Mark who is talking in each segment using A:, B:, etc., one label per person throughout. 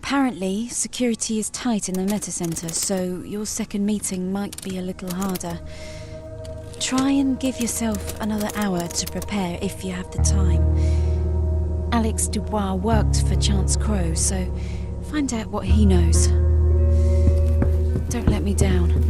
A: Apparently, security is tight in the Metacentre, so your second meeting might be a little harder. Try and give yourself another hour to prepare if you have the time. Alex Dubois worked for Chance Crow, so find out what he knows. Don't let me down.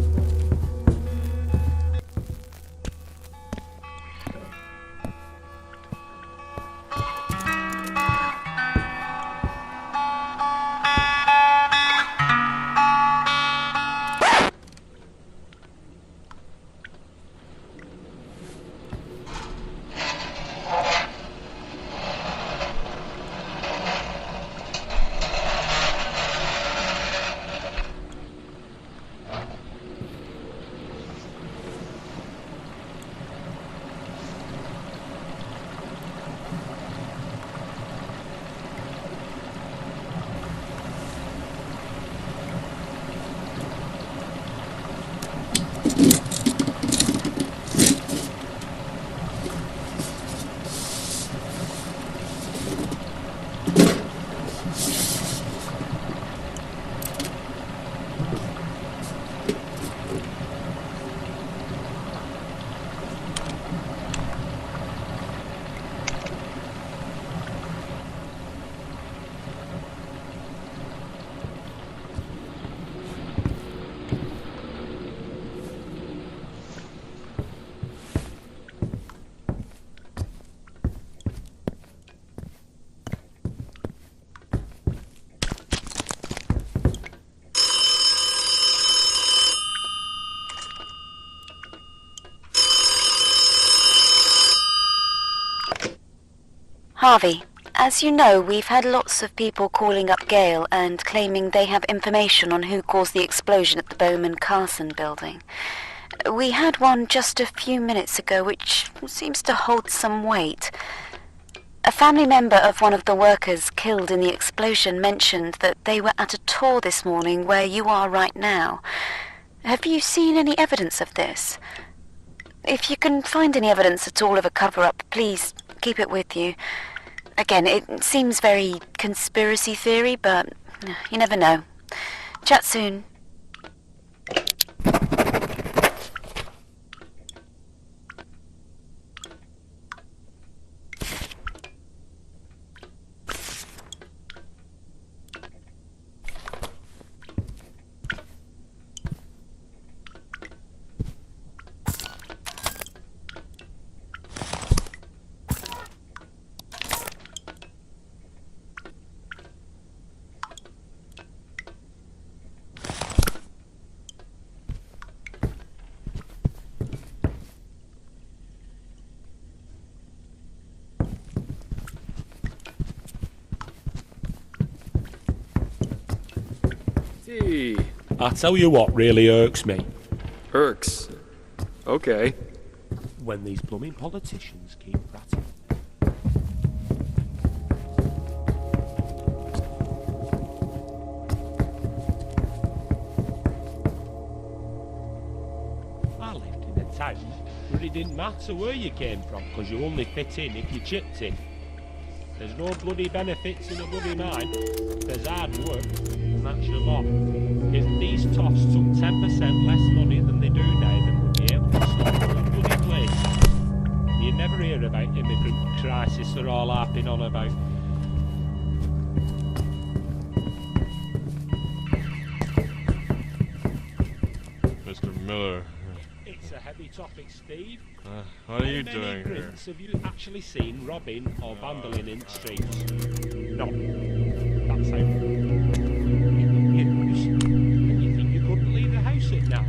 B: Harvey, as you know, we've had lots of people calling up Gale and claiming they have information on who caused the explosion at the Bowman-Carson building. We had one just a few minutes ago which seems to hold some weight. A family member of one of the workers killed in the explosion mentioned that they were at a tour this morning where you are right now. Have you seen any evidence of this? If you can find any evidence at all of a cover-up, please keep it with you. Again, it seems very conspiracy theory, but you never know. Chat soon.
C: Hey.
D: I tell you what really irks me.
C: Irks? Okay.
D: When these blooming politicians keep ratting. I lived in a town where it didn't matter where you came from, because you only fit in if you chipped in. There's no bloody benefits in a bloody mine. There's hard work, and that's your lot. If these toffs took 10% less money than they do now, they would be able to stop the bloody place. You never hear about immigrant crisis they're all harping on about.
E: Mr. Miller.
D: It's a heavy topic, Steve.
E: What are you
D: How
E: doing
D: many
E: here?
D: immigrants have you actually seen robbing or vandaling in the streets? No. That's how. And you think you couldn't leave the house at night?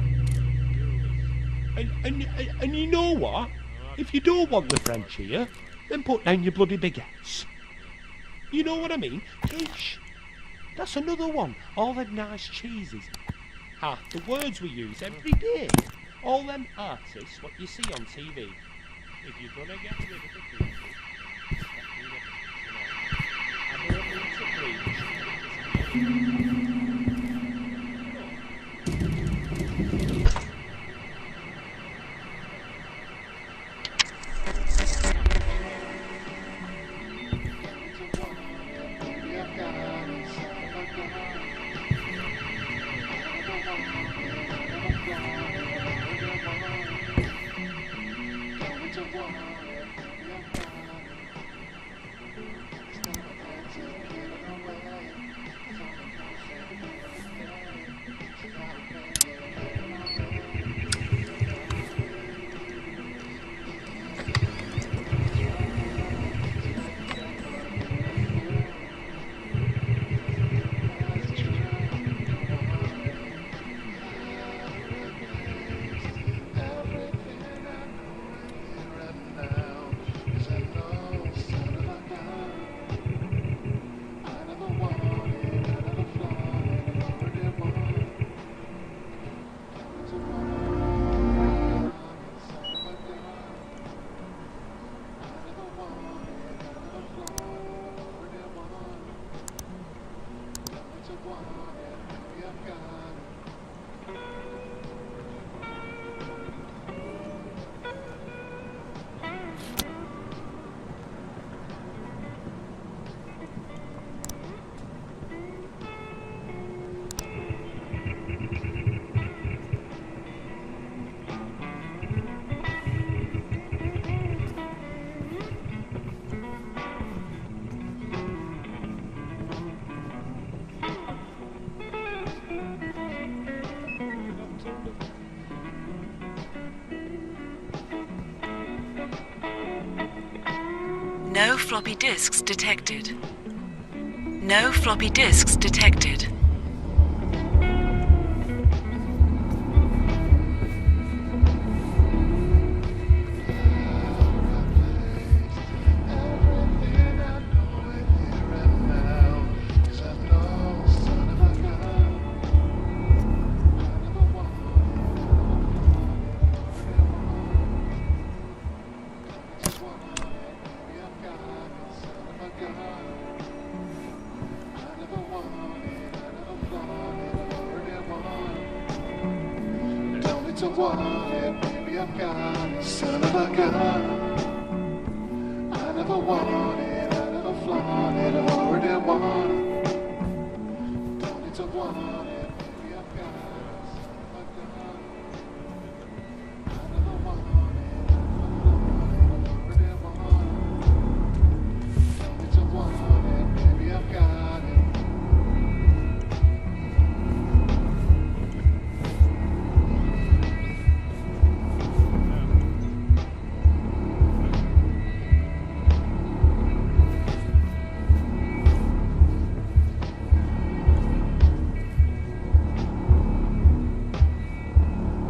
D: And you know what? If you don't want the French here, then put down your bloody baguettes. You know what I mean? Quiche. That's another one. All them nice cheeses. The words we use every day. All them artists, what you see on TV. If you're gonna get rid of the people, I don't mean to preach.
B: No floppy disks detected. No floppy disks detected.
F: To want it, baby, I've got it, son of a gun. I never want it, I never flaunt it, I've already won it. Don't need to want it, baby, I've got it, son of a gun. I never want it, I never flaunt it, I've already won it. Don't need to want it, baby, I've got it.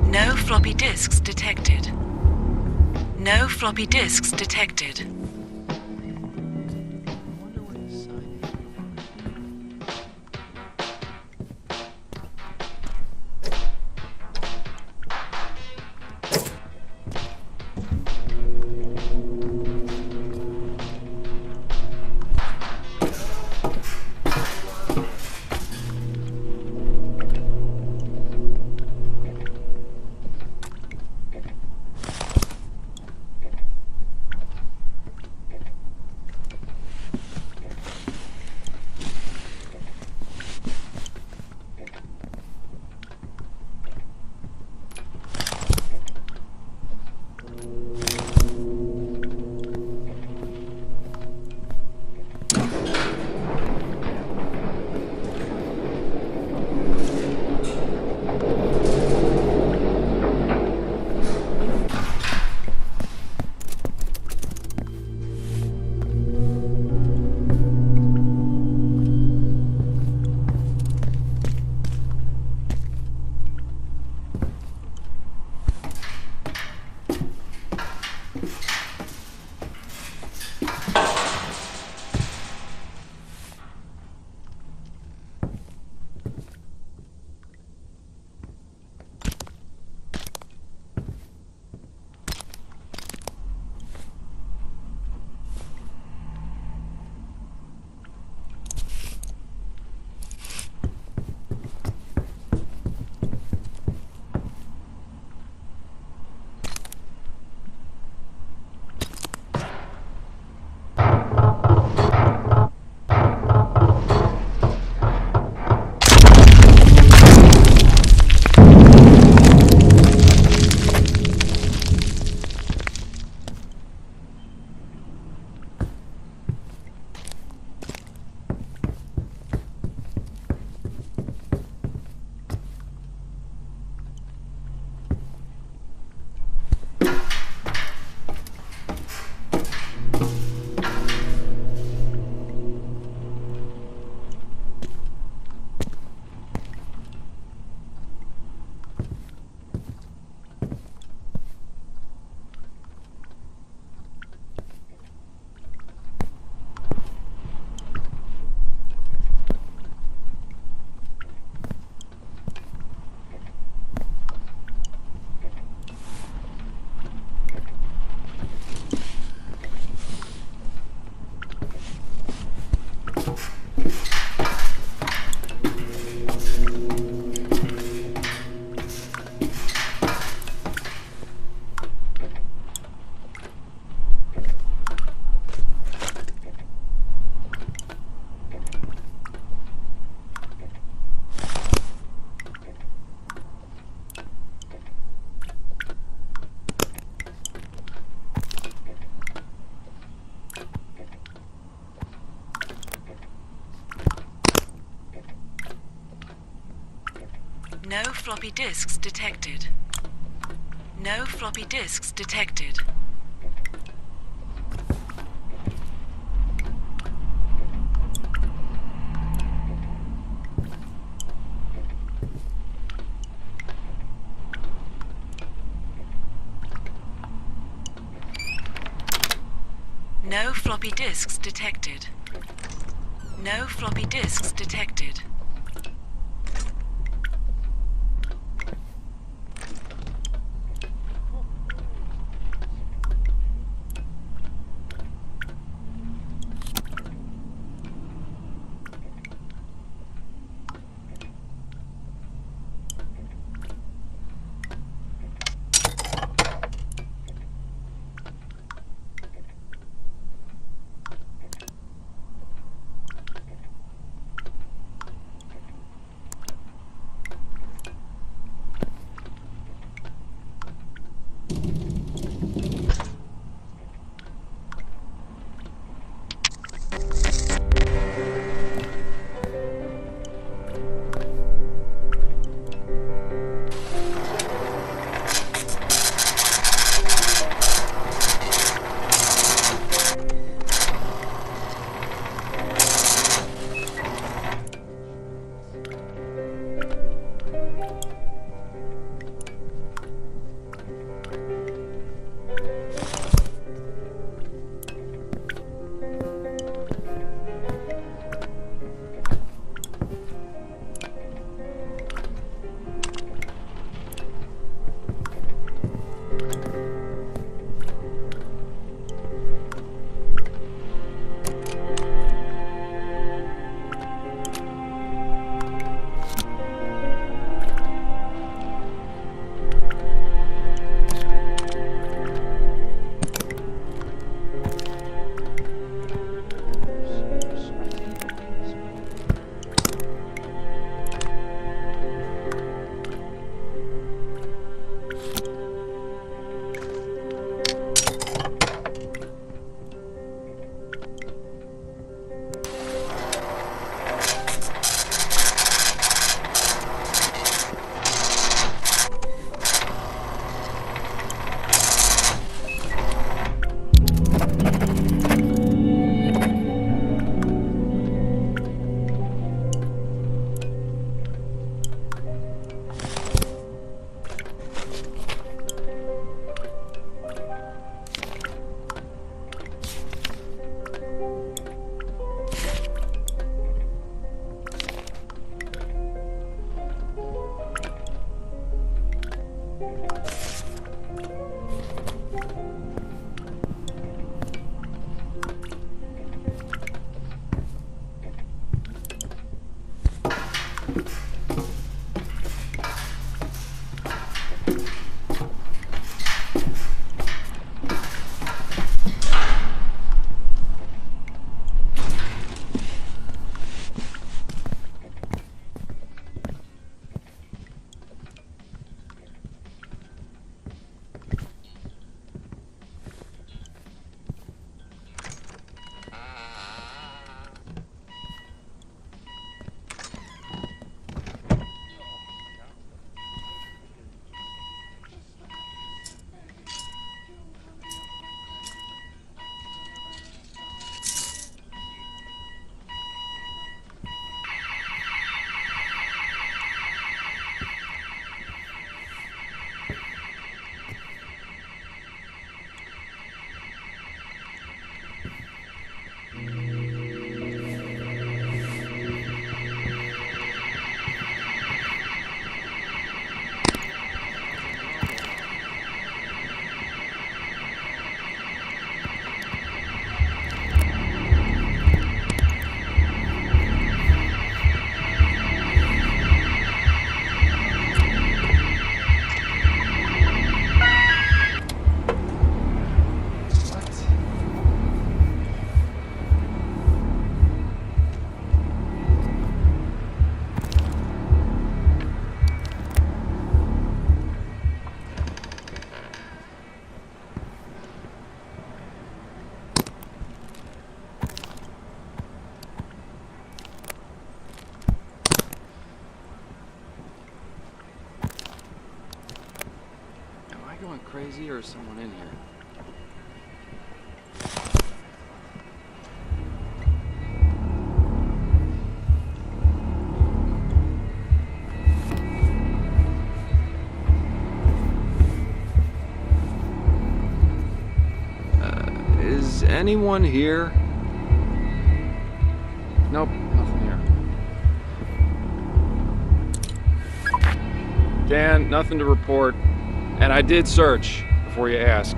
B: No floppy disks detected. No floppy disks detected.
A: No floppy disks detected. No floppy disks detected. No floppy disks detected. No floppy disks detected.
C: crazy or is someone in here? Is anyone here? Nope, nothing here. Dan, nothing to report. And I did search before you ask.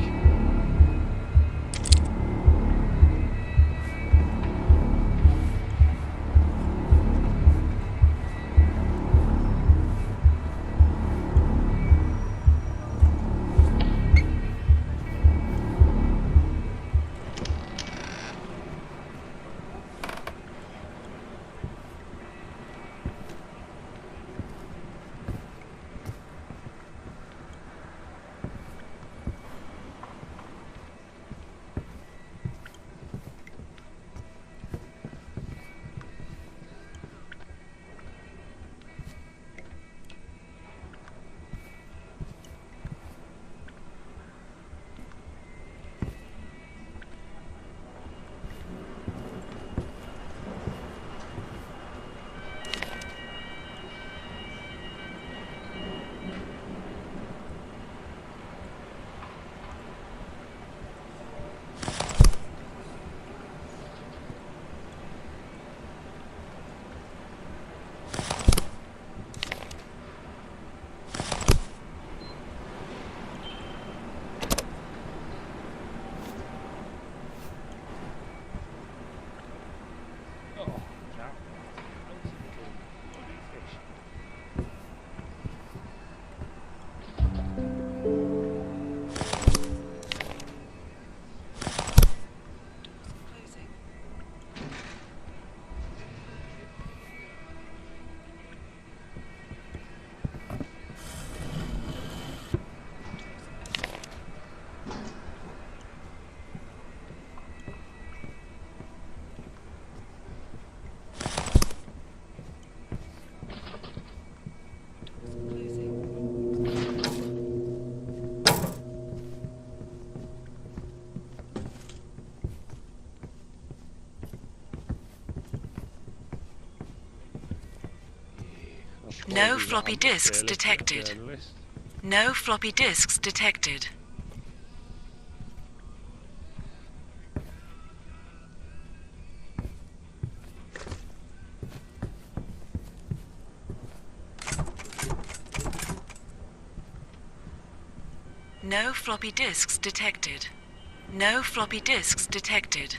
G: No floppy disks detected. No floppy disks detected. No floppy disks detected. No floppy disks detected.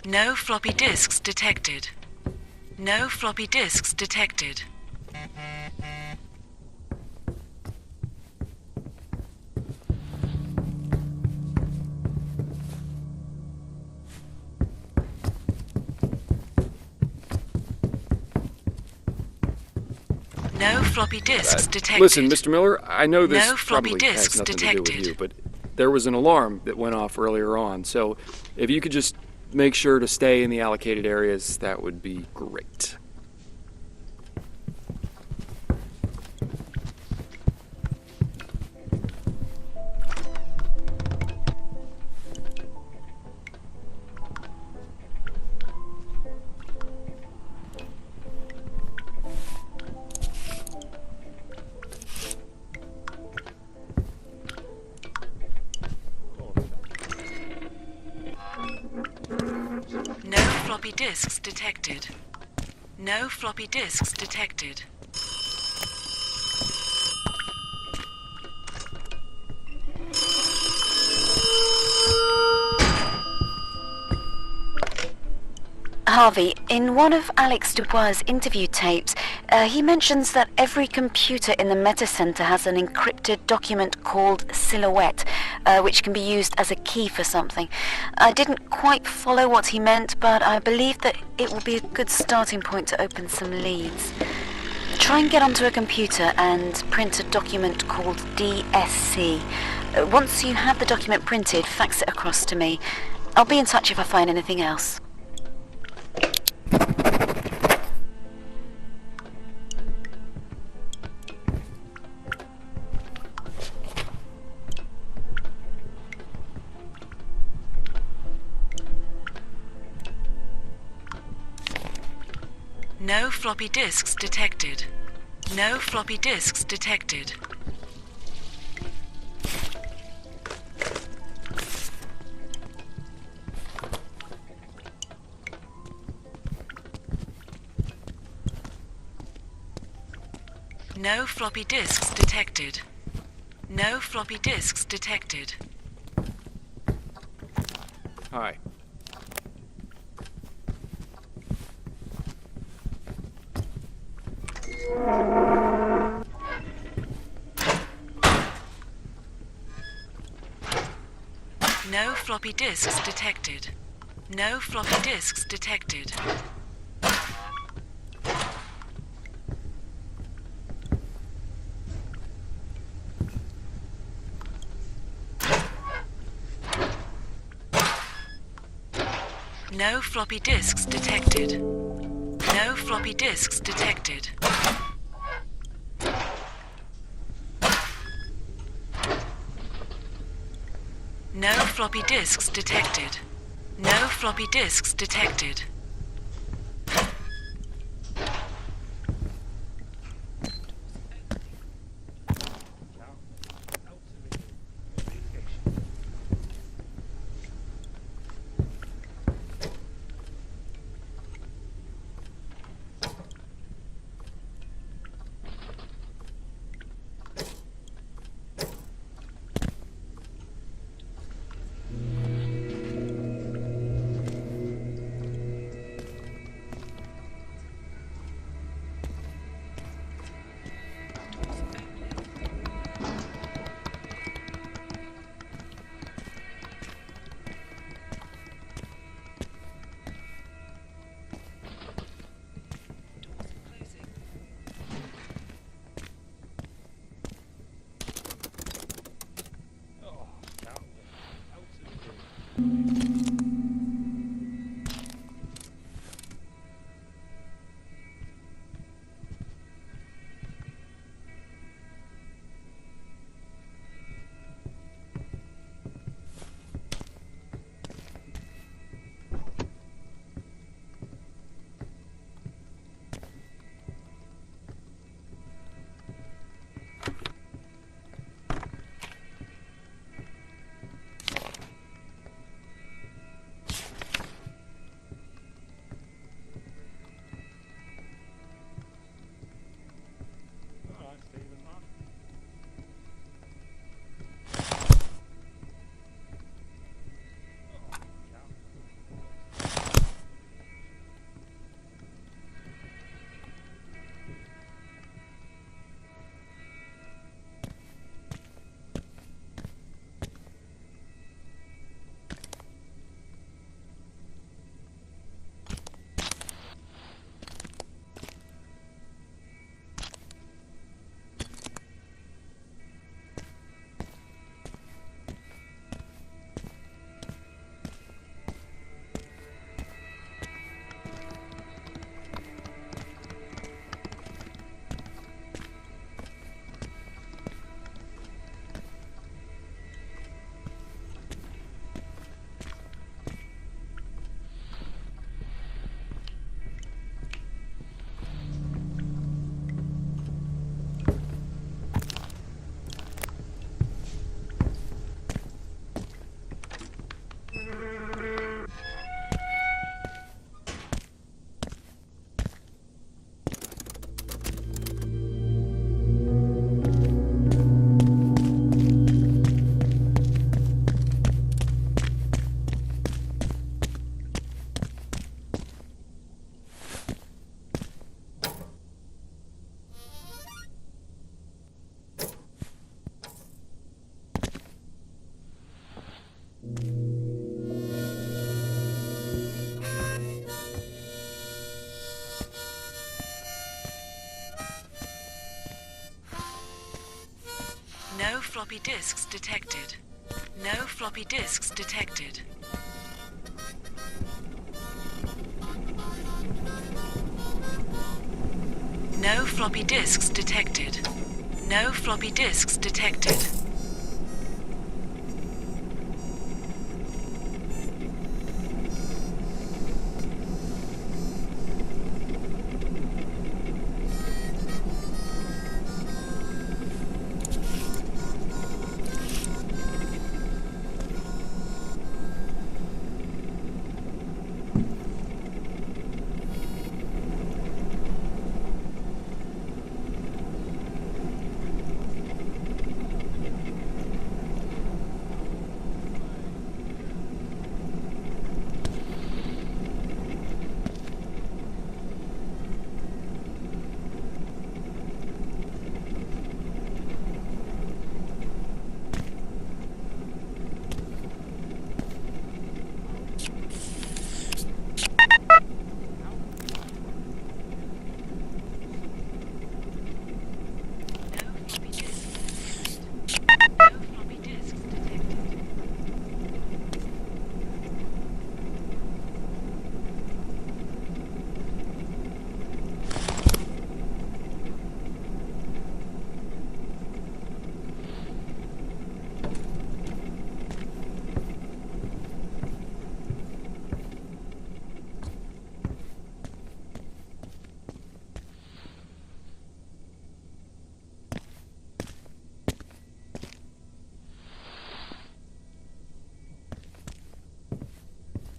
G: No floppy disks detected. No floppy disks detected. No floppy disks detected.
C: Listen, Mr. Miller, I know this
G: No floppy
C: probably has
G: disks
C: nothing to do with
G: detected.
C: you, but there was an alarm that went off earlier on, so if you could just make sure to stay in the allocated areas, that would be great.
G: No floppy disks detected. No floppy disks detected.
B: Harvey, in one of Alex Dubois' interview tapes, he mentions that every computer in the Metacentre has an encrypted document called Silhouette, which can be used as a key for something. I didn't quite follow what he meant, but I believe that it will be a good starting point to open some leads. Try and get onto a computer and print a document called DSC. Once you have the document printed, fax it across to me. I'll be in touch if I find anything else.
G: No floppy disks detected. No floppy disks detected. No floppy disks detected. No floppy disks detected.
C: Hi.
G: No floppy disks detected. No floppy disks detected. No floppy disks detected. No floppy disks detected. No floppy disks detected. No floppy disks detected. No floppy disks detected. No floppy disks detected. No floppy disks detected. No floppy disks detected.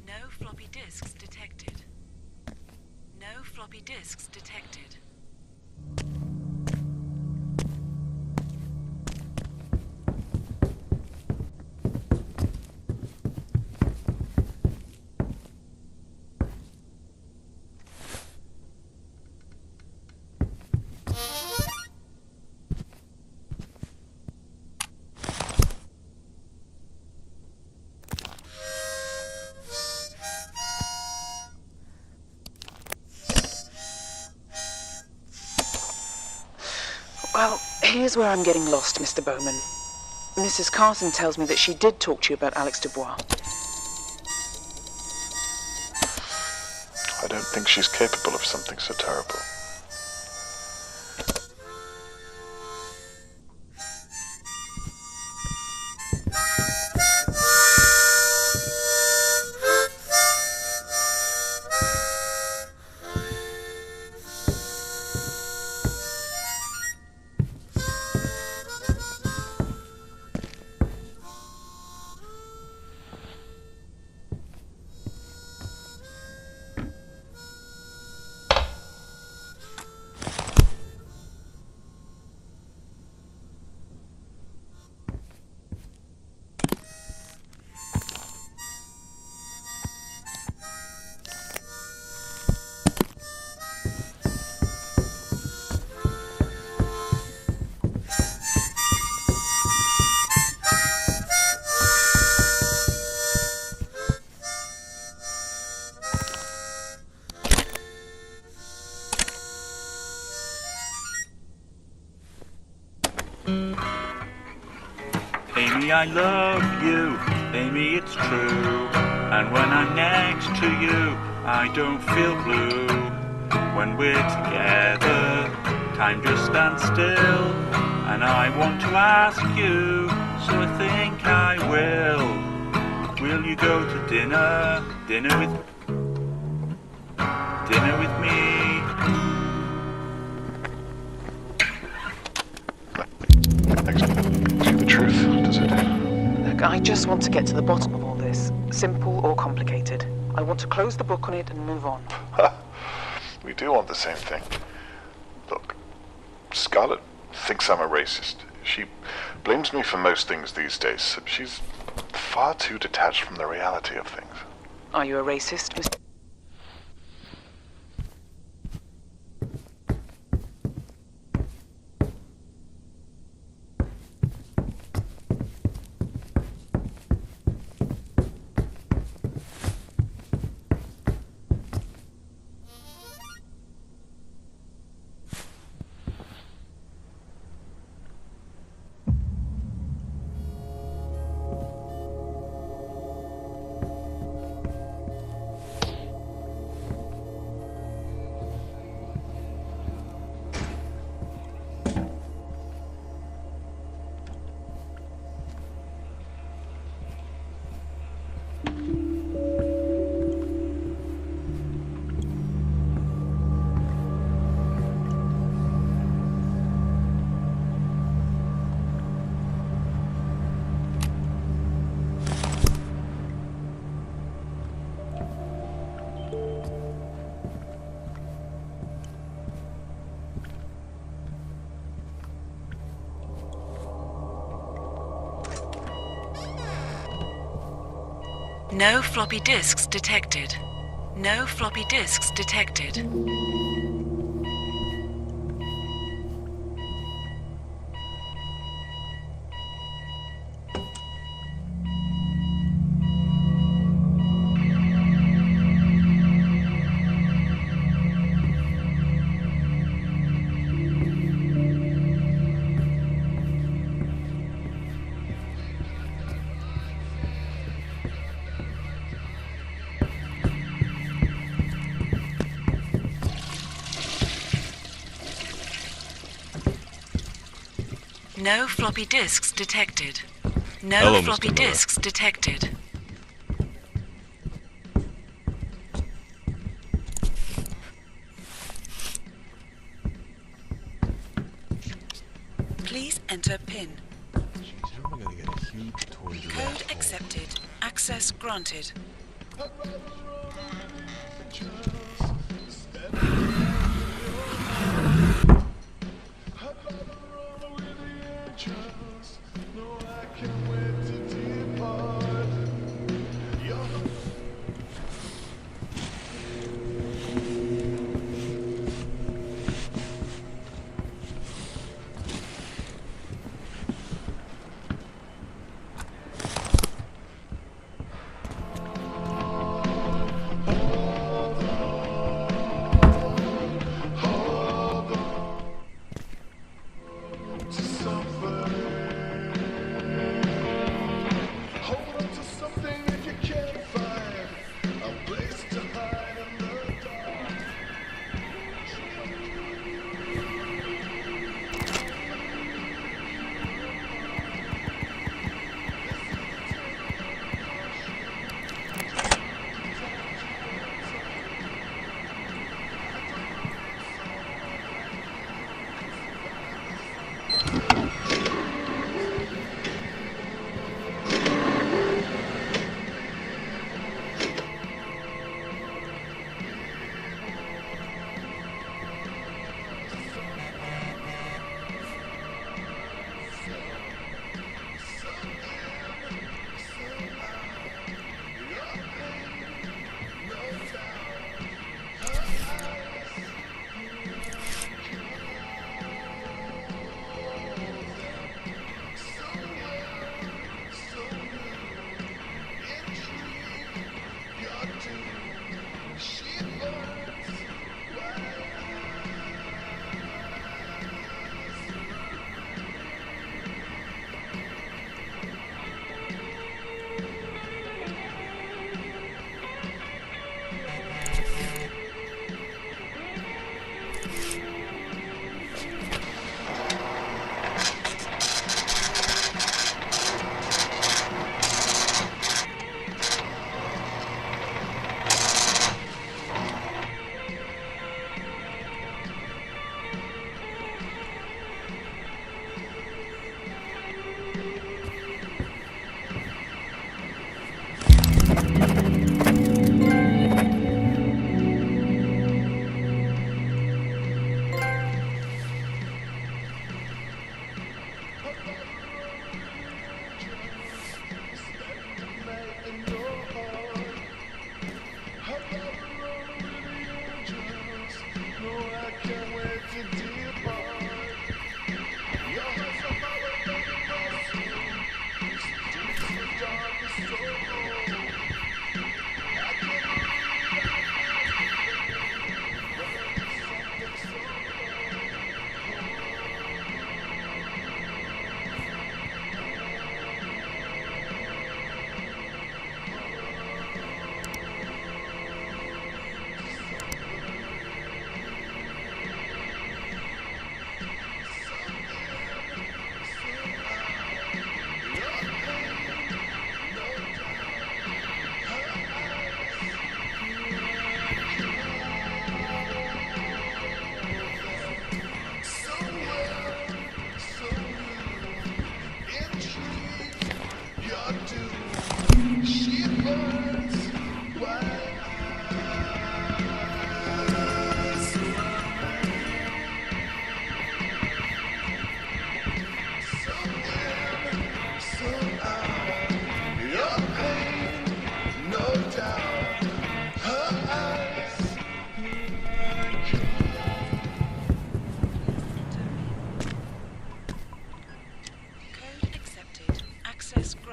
G: No floppy disks detected. No floppy disks detected.
H: Well, here's where I'm getting lost, Mr. Bowman. Mrs. Carson tells me that she did talk to you about Alex Dubois.
F: I don't think she's capable of something so terrible.
I: Amy, I love you, Amy, it's true. And when I'm next to you, I don't feel blue. When we're together, time just stands still. And I want to ask you, so I think I will. Will you go to dinner with me?
F: See the truth, does it?
H: Look, I just want to get to the bottom of all this, simple or complicated. I want to close the book on it and move on.
F: We do want the same thing. Look, Scarlett thinks I'm a racist. She blames me for most things these days. She's far too detached from the reality of things.
H: Are you a racist, Mr.
G: No floppy disks detected. No floppy disks detected. No floppy disks detected. No
E: Hello,
G: floppy
E: Mr. Miller.
G: disks detected. Please enter PIN.
E: Jeez, how am I gonna get a huge toy giraffe
G: Code
E: toy?
G: accepted. Access granted.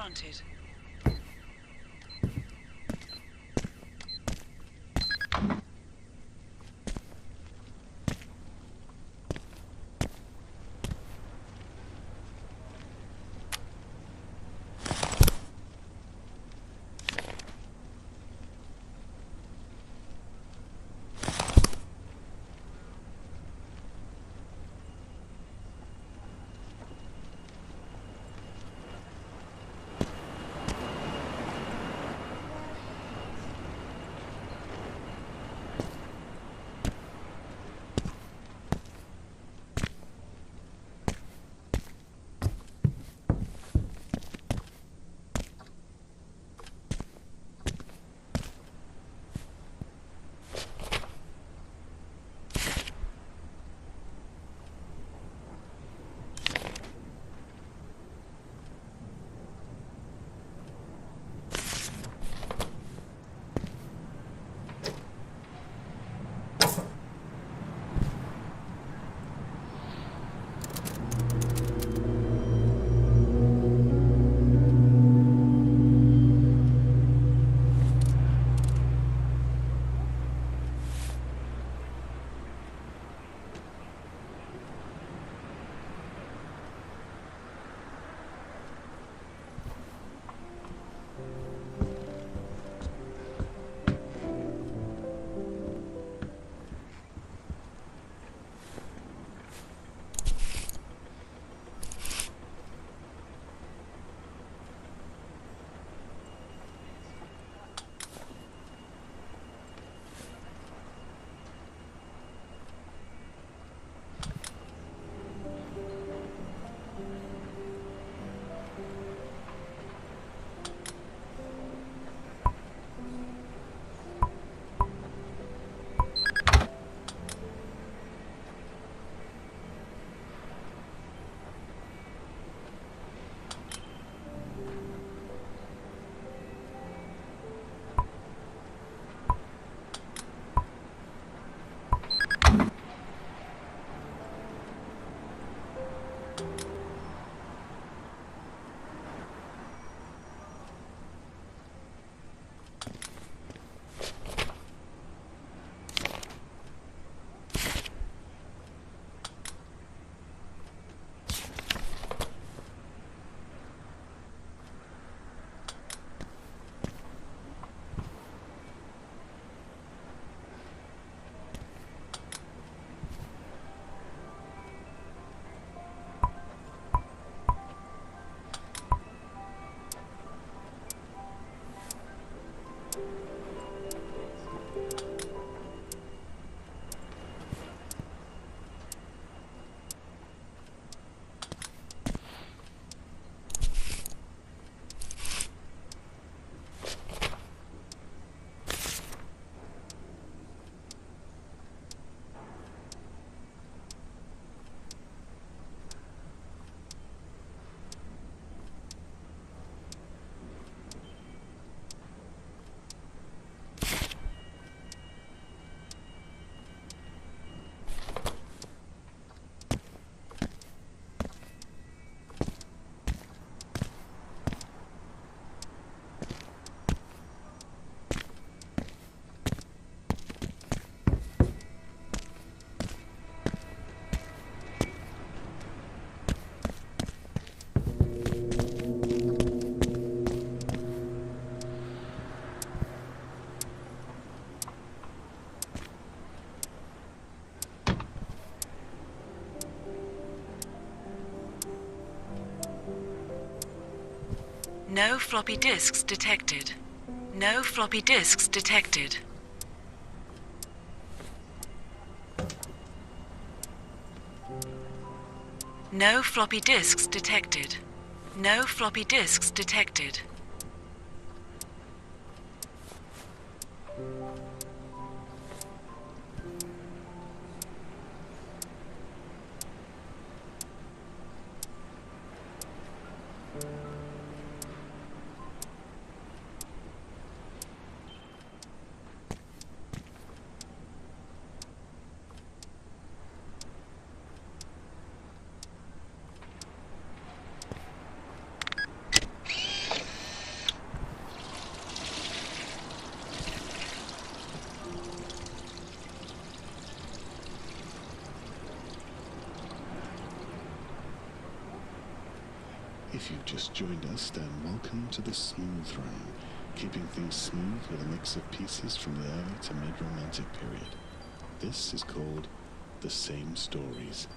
G: granted. No floppy disks detected. No floppy disks detected. No floppy disks detected. No floppy disks detected.
F: If you've just joined us, then welcome to the Smooth Room, keeping things smooth with a mix of pieces from the early to mid-romantic period. This is called The Same Stories.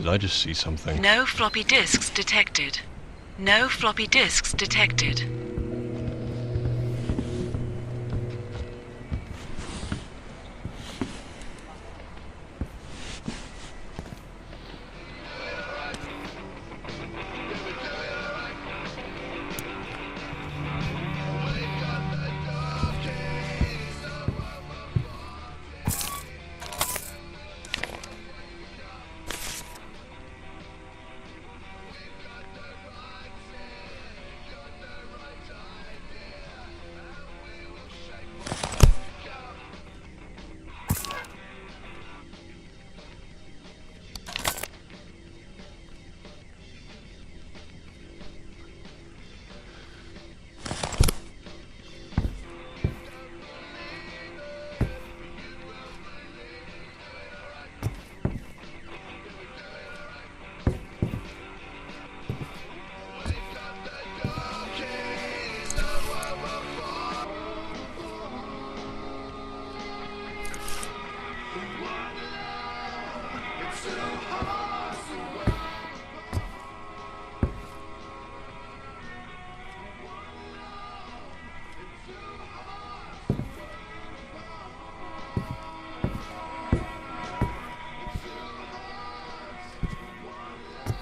E: Did I just see something?
G: No floppy disks detected. No floppy disks detected.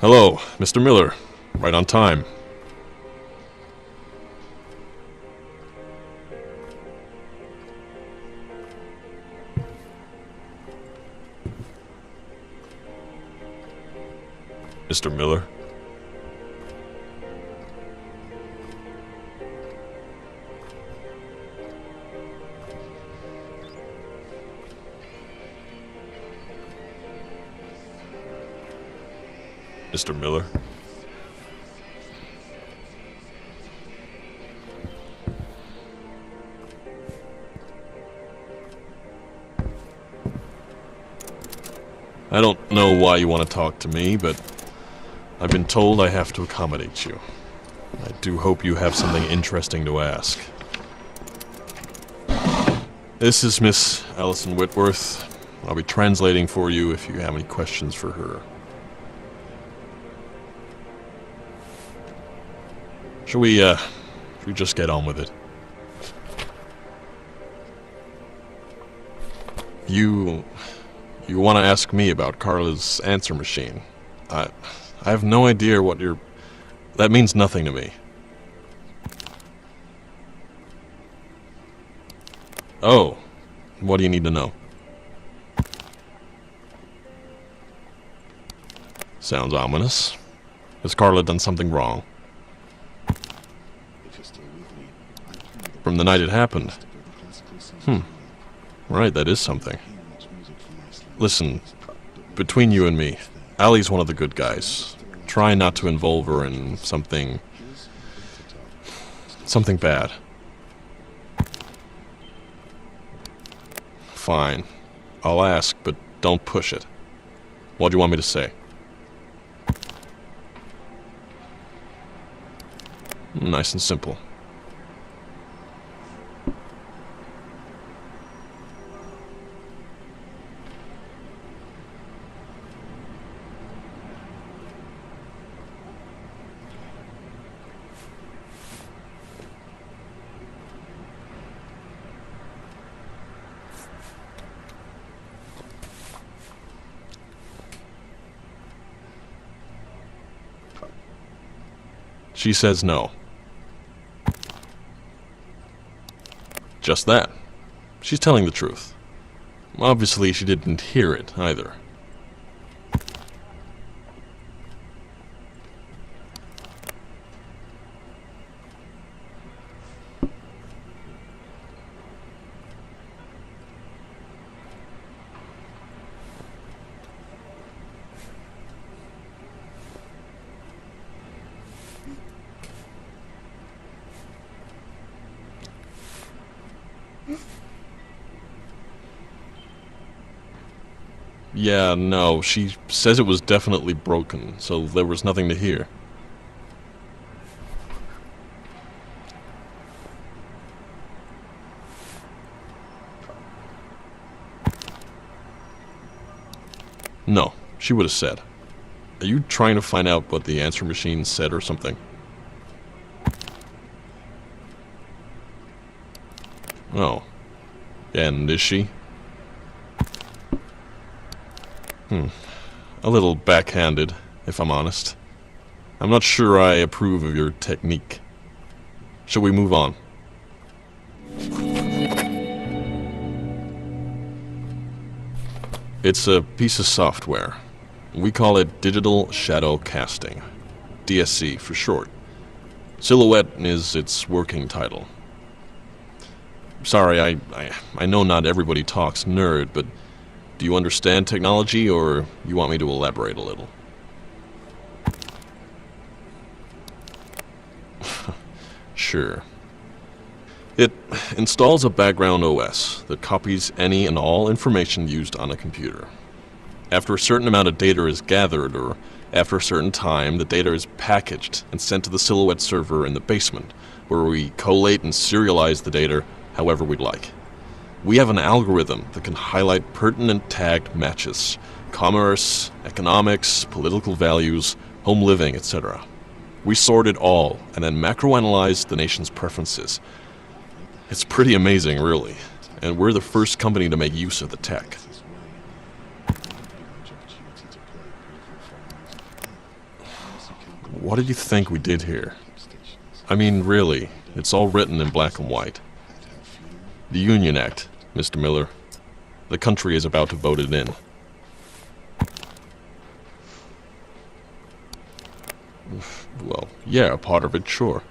E: Hello, Mr. Miller. Right on time. Mr. Miller? Mr. Miller? I don't know why you want to talk to me, but I've been told I have to accommodate you. I do hope you have something interesting to ask. This is Miss Allison Whitworth. I'll be translating for you if you have any questions for her. Should we just get on with it? You want to ask me about Carla's answer machine? I have no idea what you're... That means nothing to me. Oh, what do you need to know? Sounds ominous. Has Carla done something wrong? From the night it happened? Right, that is something. Listen, between you and me, Allie's one of the good guys. Try not to involve her in something bad. Fine. I'll ask, but don't push it. What do you want me to say? Nice and simple. She says no. Just that. She's telling the truth. Obviously, she didn't hear it, either. Yeah, no, she says it was definitely broken, so there was nothing to hear. No, she would have said. Are you trying to find out what the answer machine said or something? Oh. And is she? A little backhanded, if I'm honest. I'm not sure I approve of your technique. Shall we move on? It's a piece of software. We call it Digital Shadow Casting. DSC for short. Silhouette is its working title. Sorry, I know not everybody talks nerd, but do you understand technology, or you want me to elaborate a little? Sure. It installs a background OS that copies any and all information used on a computer. After a certain amount of data is gathered, or after a certain time, the data is packaged and sent to the Silhouette server in the basement, where we collate and serialize the data however we'd like. We have an algorithm that can highlight pertinent tagged matches, commerce, economics, political values, home living, etc. We sort it all and then macroanalyze the nation's preferences. It's pretty amazing, really, and we're the first company to make use of the tech. What did you think we did here? I mean, really, it's all written in black and white. The Union Act, Mr. Miller. The country is about to vote it in. Well, yeah, part of it, sure.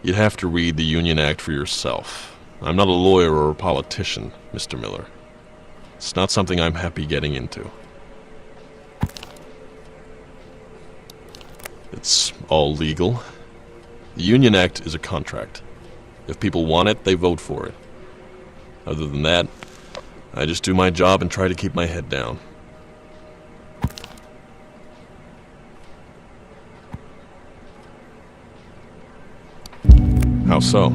E: You'd have to read the Union Act for yourself. I'm not a lawyer or a politician, Mr. Miller. It's not something I'm happy getting into. It's all legal. The Union Act is a contract. If people want it, they vote for it. Other than that, I just do my job and try to keep my head down. How so?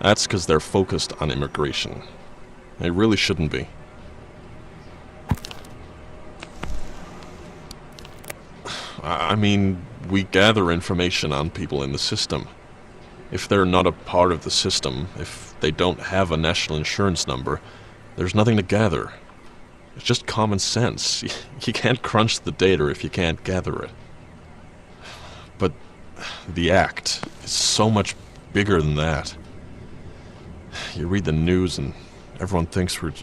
E: That's because they're focused on immigration. They really shouldn't be. I mean, we gather information on people in the system. If they're not a part of the system, if they don't have a national insurance number, there's nothing to gather. It's just common sense. You can't crunch the data if you can't gather it. But the act is so much bigger than that. You read the news and everyone thinks we're...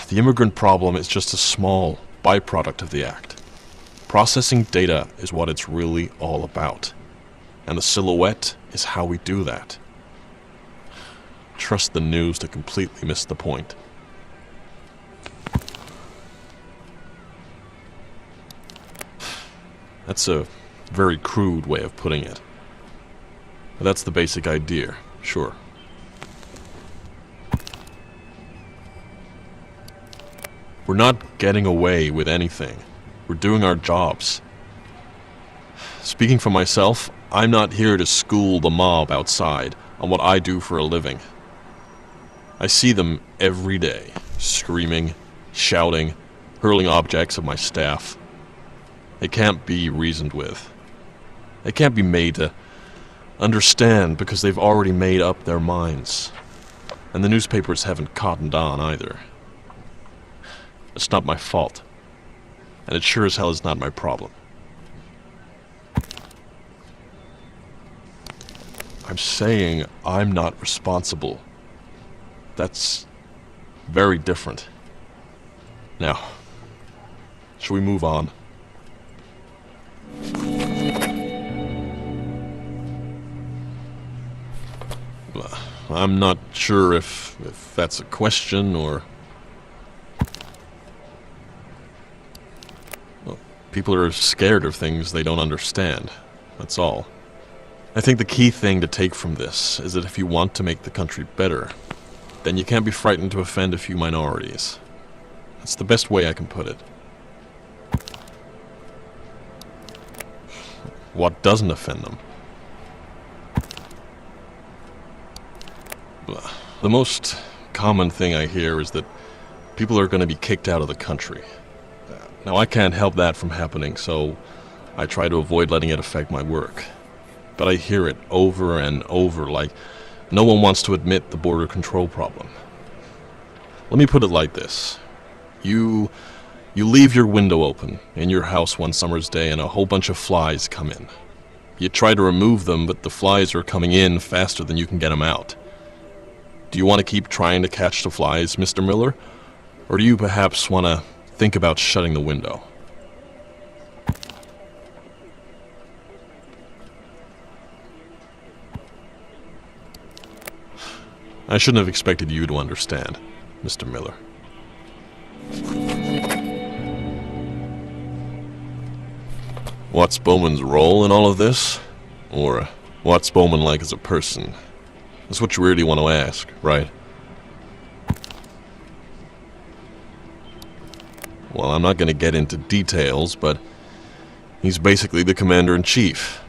E: The immigrant problem is just a small byproduct of the act. Processing data is what it's really all about. And the silhouette is how we do that. Trust the news to completely miss the point. That's a very crude way of putting it. But that's the basic idea, sure. We're not getting away with anything. We're doing our jobs. Speaking for myself, I'm not here to school the mob outside on what I do for a living. I see them every day, screaming, shouting, hurling objects at my staff. They can't be reasoned with. They can't be made to understand because they've already made up their minds. And the newspapers haven't cottoned on either. It's not my fault. And it sure as hell is not my problem. I'm saying I'm not responsible. That's very different. Now, shall we move on? I'm not sure if that's a question or... Well, people are scared of things they don't understand. That's all. I think the key thing to take from this is that if you want to make the country better, then you can't be frightened to offend a few minorities. That's the best way I can put it. What doesn't offend them? The most common thing I hear is that people are going to be kicked out of the country. Now, I can't help that from happening, so I try to avoid letting it affect my work. But I hear it over and over, like no one wants to admit the border control problem. Let me put it like this. You leave your window open in your house one summer's day and a whole bunch of flies come in. You try to remove them, but the flies are coming in faster than you can get them out. Do you want to keep trying to catch the flies, Mr. Miller? Or do you perhaps want to think about shutting the window? I shouldn't have expected you to understand, Mr. Miller. What's Bowman's role in all of this? Or what's Bowman like as a person? That's what you really want to ask, right? Well, I'm not going to get into details, but he's basically the commander-in-chief.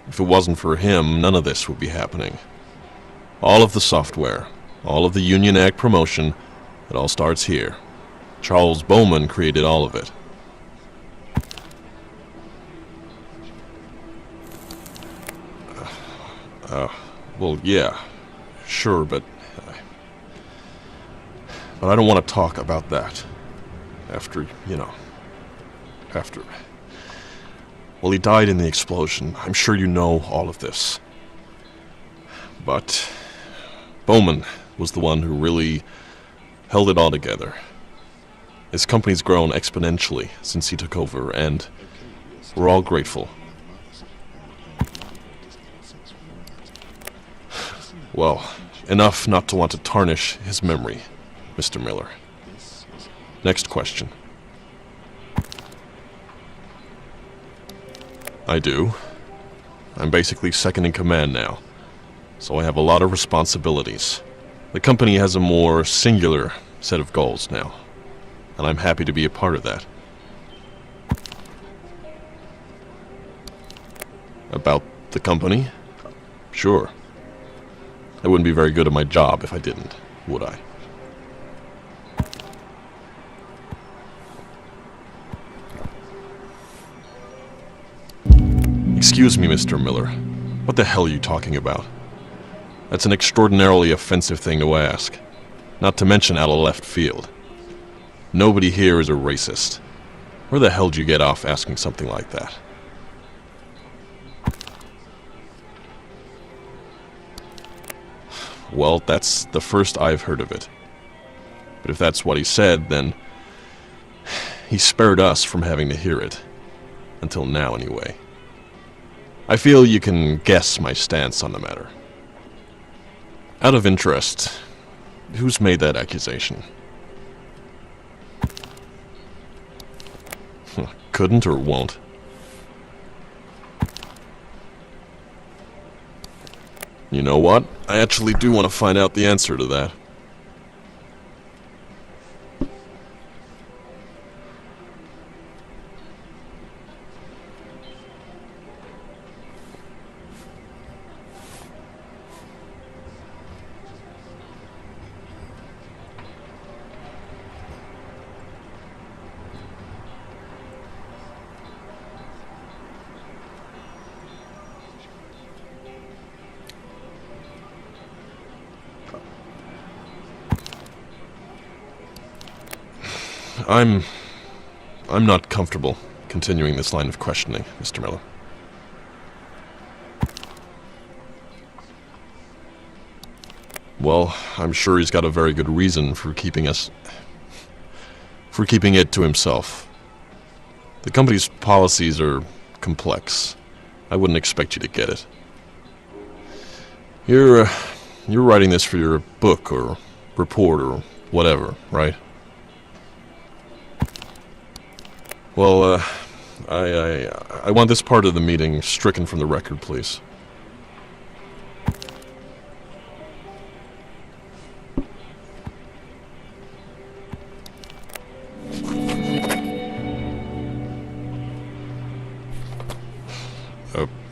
E: If it wasn't for him, none of this would be happening. All of the software, all of the Union Act promotion, it all starts here. Charles Bowman created all of it. Well, yeah, sure, but I don't want to talk about that. After. Well, he died in the explosion. I'm sure you know all of this. But Bowman was the one who really held it all together. His company's grown exponentially since he took over, and we're all grateful. Well, enough not to want to tarnish his memory, Mr. Miller. Next question. I do. I'm basically second in command now, so I have a lot of responsibilities. The company has a more singular set of goals now, and I'm happy to be a part of that. About the company? Sure. I wouldn't be very good at my job if I didn't, would I? Excuse me, Mr. Miller. What the hell are you talking about? That's an extraordinarily offensive thing to ask. Not to mention out of left field. Nobody here is a racist. Where the hell did you get off asking something like that? Well, that's the first I've heard of it. But if that's what he said, then he spared us from having to hear it. Until now, anyway. I feel you can guess my stance on the matter. Out of interest, who's made that accusation? Couldn't or won't? You know what? I actually do want to find out the answer to that. I'm not comfortable continuing this line of questioning, Mr. Miller. Well, I'm sure he's got a very good reason for keeping it to himself. The company's policies are complex. I wouldn't expect you to get it. You're writing this for your book or report or whatever, right? Well, I want this part of the meeting stricken from the record, please.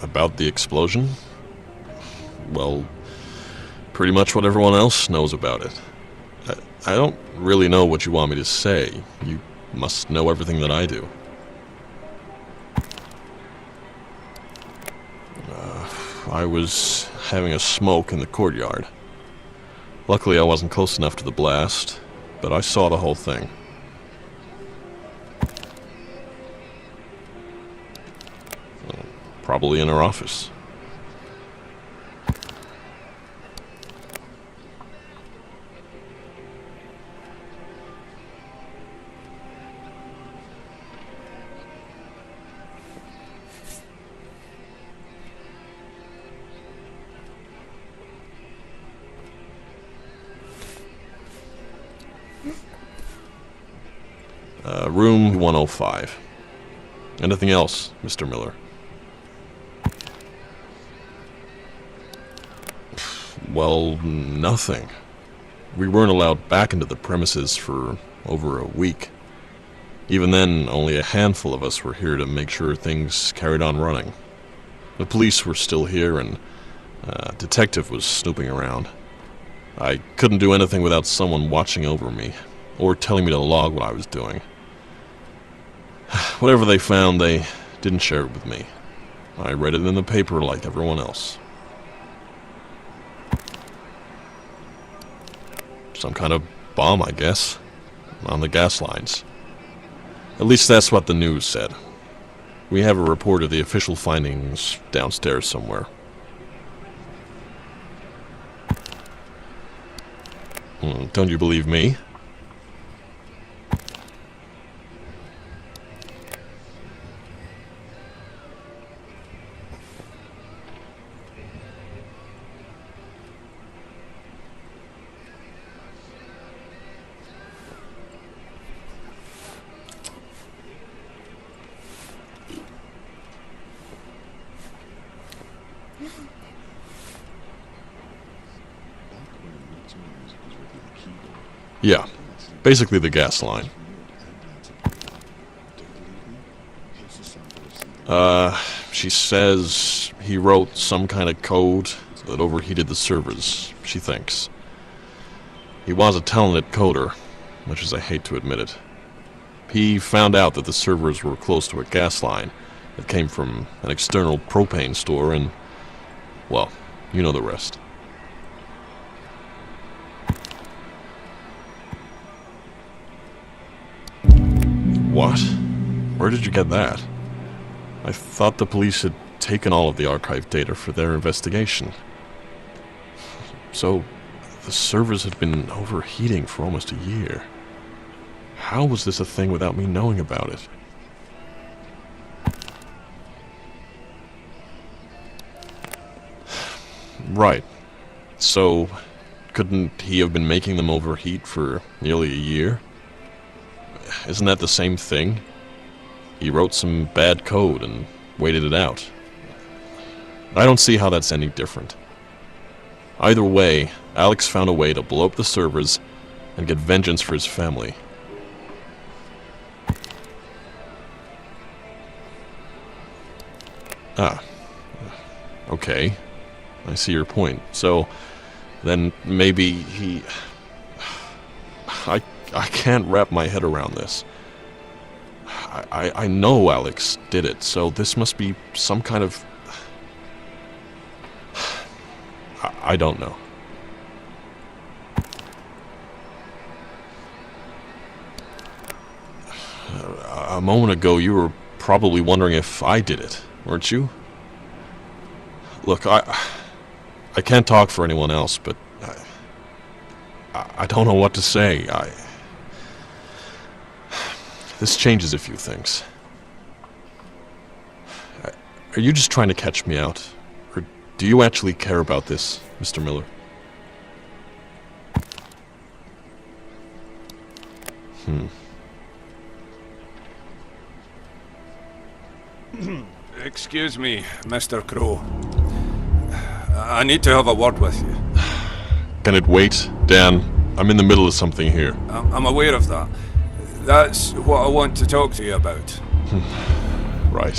E: About the explosion? Well, pretty much what everyone else knows about it. I don't really know what you want me to say. You must know everything that I do. I was having a smoke in the courtyard. Luckily I wasn't close enough to the blast, but I saw the whole thing. Probably in her office. Room 105. Anything else, Mr. Miller? Well, nothing. We weren't allowed back into the premises for over a week. Even then, only a handful of us were here to make sure things carried on running. The police were still here, and a detective was snooping around. I couldn't do anything without someone watching over me, or telling me to log what I was doing. Whatever they found, they didn't share it with me. I read it in the paper like everyone else. Some kind of bomb, I guess, on the gas lines. At least that's what the news said. We have a report of the official findings downstairs somewhere. Don't you believe me? Yeah, basically the gas line. She says he wrote some kind of code that overheated the servers, she thinks. He was a talented coder, much as I hate to admit it. He found out that the servers were close to a gas line, It came from an external propane store and, well, you know the rest. What? Where did you get that? I thought the police had taken all of the archive data for their investigation. So, the servers had been overheating for almost a year. How was this a thing without me knowing about it? Right. So, couldn't he have been making them overheat for nearly a year? Isn't that the same thing? He wrote some bad code and waited it out. I don't see how that's any different. Either way, Alex found a way to blow up the servers and get vengeance for his family. Ah. Okay. I see your point. So, then maybe he... I can't wrap my head around this. I know Alex did it, so this must be some kind of... I don't know. A moment ago, you were probably wondering if I did it, weren't you? Look, I can't talk for anyone else, but I don't know what to say. This changes a few things. Are you just trying to catch me out? Or do you actually care about this, Mr. Miller?
J: Excuse me, Mr. Crow. I need to have a word with you.
E: Can it wait, Dan? I'm in the middle of something here.
J: I'm aware of that. That's what I want to talk to you about.
E: Right.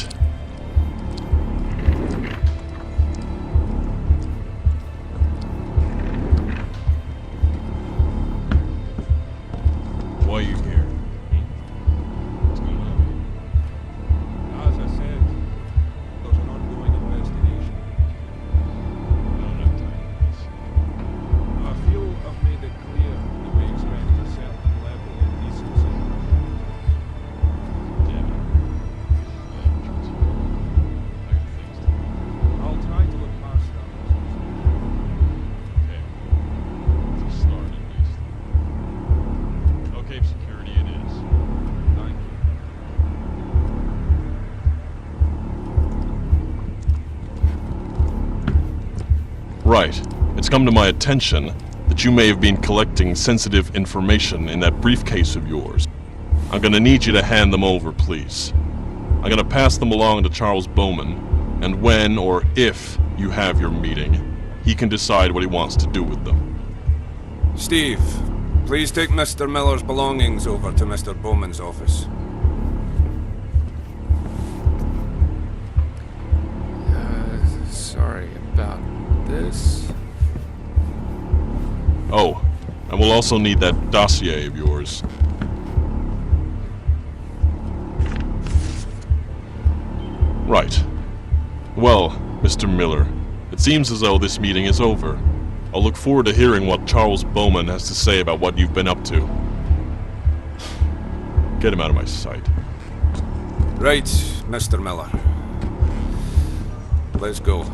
E: Why are you here? What's going on?
J: As I said, there's an ongoing investigation.
E: I don't have time for this.
J: I feel I've made it clear that we expect a certain level of decency. I'll try to look past that.
E: Okay. It's a start, at least. Okay, security it is.
J: Thank you.
E: Right. It's come to my attention that you may have been collecting sensitive information in that briefcase of yours. I'm gonna need you to hand them over, please. I'm gonna pass them along to Charles Bowman, and when or if you have your meeting, he can decide what he wants to do with them.
J: Steve, please take Mr. Miller's belongings over to Mr. Bowman's office.
C: Sorry about this.
E: Oh, and we'll also need that dossier of yours. Right. Well, Mr. Miller, it seems as though this meeting is over. I'll look forward to hearing what Charles Bowman has to say about what you've been up to. Get him out of my sight.
J: Right, Mr. Miller. Let's go.